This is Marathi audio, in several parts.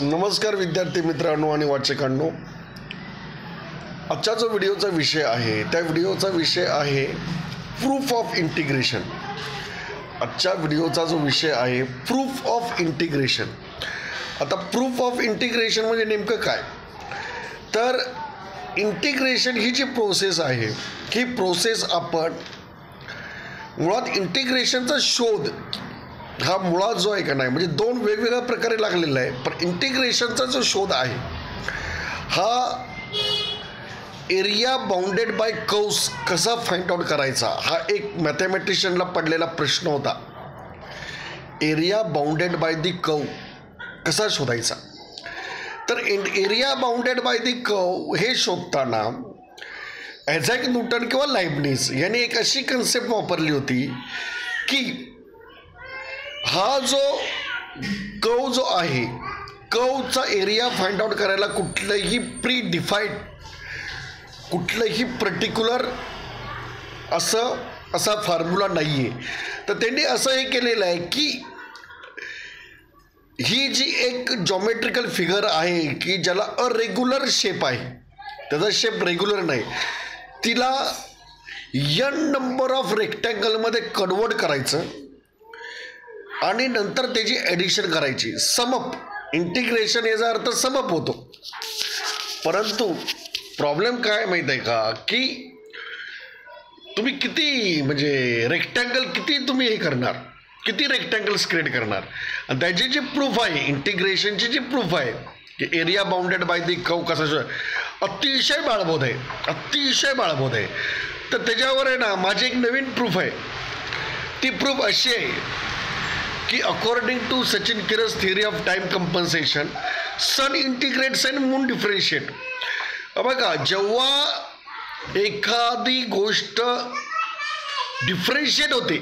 नमस्कार विद्यार्थी मित्रांनो आणि वाचकांनो, आजचा जो व्हिडिओचा विषय आहे त्या व्हिडिओचा विषय आहे प्रूफ ऑफ इंटिग्रेशन। आजच्या व्हिडिओचा जो विषय आहे प्रूफ ऑफ इंटिग्रेशन। आता प्रूफ ऑफ इंटिग्रेशन म्हणजे नेमकं काय, तर इंटिग्रेशन ही जी प्रोसेस आहे ही प्रोसेस आपण मुळात इंटिग्रेशनचा शोध हा मुळात जो आहे का नाही म्हणजे दोन वेगवेगळ्या प्रकारे लागलेला आहे। पण इंटिग्रेशनचा जो शोध आहे हा एरिया बाउंडेड बाय कर्व्स कसा फाइंड आउट करायचा हा एक मॅथमॅटिशियनला पडलेला प्रश्न होता। Area bounded by the curve कसा शोधायचा, तर area bounded by the curve हे शोधताना ॲझॅक न्यूटन किंवा लाइबनिझ यांनी एक अशी कन्सेप्ट वापरली होती की हा जो कर्व जो आहे कर्वचा एरिया फाइंड आउट करायला कुठलंही प्री डिफाईड कुठलंही पर्टिक्युलर असा फॉर्म्युला नाही आहे। तर त्यांनी असं हे केलेलं आहे की ही जी एक जॉमेट्रिकल फिगर आहे की ज्याला अरेग्युलर शेप आहे, त्याचा शेप रेग्युलर नाही, तिला n नंबर ऑफ रेक्टँगलमध्ये कन्वर्ट करायचं आणि नंतर त्याची ॲडिशन करायची, समअप। इंटिग्रेशन याचा अर्थ समअप होतो। परंतु प्रॉब्लेम काय माहीत आहे का की तुम्ही किती म्हणजे रेक्टँगल किती तुम्ही हे करणार, किती रेक्टँगल्स क्रिएट करणार, आणि त्याची जी प्रूफ आहे इंटिग्रेशनची जी प्रूफ आहे की area bounded by the curve कसा अतिशय बाळबोध आहे, अतिशय बाळबोध आहे। तर त्याच्यावर आहे ना माझी एक नवीन प्रूफ आहे। ती प्रूफ अशी आहे की अकॉर्डिंग टू सचिन किरस theory of time compensation sun integrates and moon differentiate. बघा, जेव्हा एखादी गोष्ट डिफरेन्शिएट होते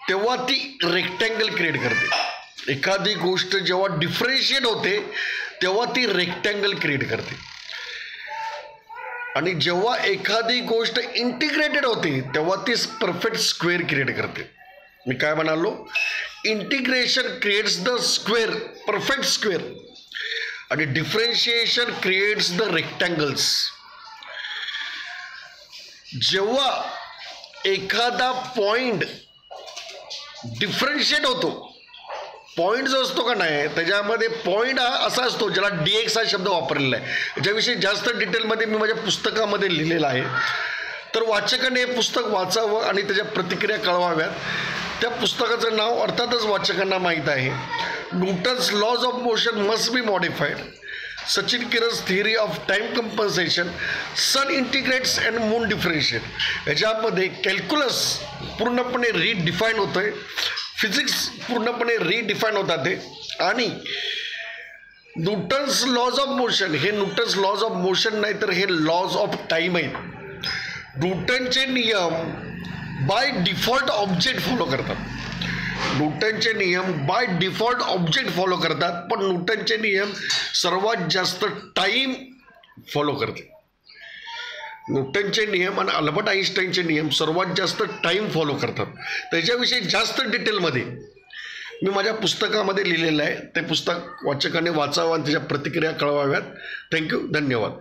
तेव्हा ती रेक्टँगल क्रिएट करते। एखादी गोष्ट जेव्हा डिफरेन्शिएट होते तेव्हा ती रेक्टँगल क्रिएट करते, आणि जेव्हा एखादी गोष्ट इंटिग्रेटेड होते तेव्हा ती परफेक्ट स्क्वेअर क्रिएट करते। मी काय म्हणालो, integration creates the square, perfect square, आणि डिफरेन्शिएशन क्रिएट्स द रेक्टँगल्स। जेव्हा एखादा पॉइंट डिफरेन्शिएट होतो, पॉइंट जो असतो का नाही त्याच्यामध्ये पॉइंट हा असा असतो ज्याला dx हा शब्द वापरलेला आहे। याच्याविषयी जास्त डिटेलमध्ये मी माझ्या पुस्तकामध्ये लिहिलेलं आहे, तर वाचकाने हे पुस्तक वाचावं आणि त्याच्या प्रतिक्रिया कळवाव्यात। त्या पुस्तकाचं नाव अर्थातच वाचकांना माहीत आहे, Newton's laws of motion must be modified, Sachin किरस theory of time compensation, sun integrates and moon differentiate. याच्यामध्ये कॅल्क्युलस पूर्णपणे रिडिफाईन होतं आहे, फिजिक्स पूर्णपणे रिडिफाईन होतात ते, आणि न्यूटन्स लॉज ऑफ मोशन हे न्यूटन्स लॉज ऑफ मोशन नाही तर हे लॉज ऑफ टाईम आहेत। न्यूटनचे नियम बाय डिफॉल्ट ऑब्जेक्ट फॉलो करतात, न्यूटनचे नियम बाय डिफॉल्ट ऑब्जेक्ट फॉलो करतात, पण न्यूटनचे नियम सर्वात जास्त टाईम फॉलो करते। न्यूटनचे नियम आणि अल्बर्ट आइन्स्टाईनचे नियम सर्वात जास्त टाईम फॉलो करतात। त्याच्याविषयी जास्त डिटेलमध्ये मी माझ्या पुस्तकामध्ये लिहिलेलं आहे, ते पुस्तक वाचकाने वाचावं आणि त्याच्या प्रतिक्रिया कळवाव्यात। थँक्यू, धन्यवाद।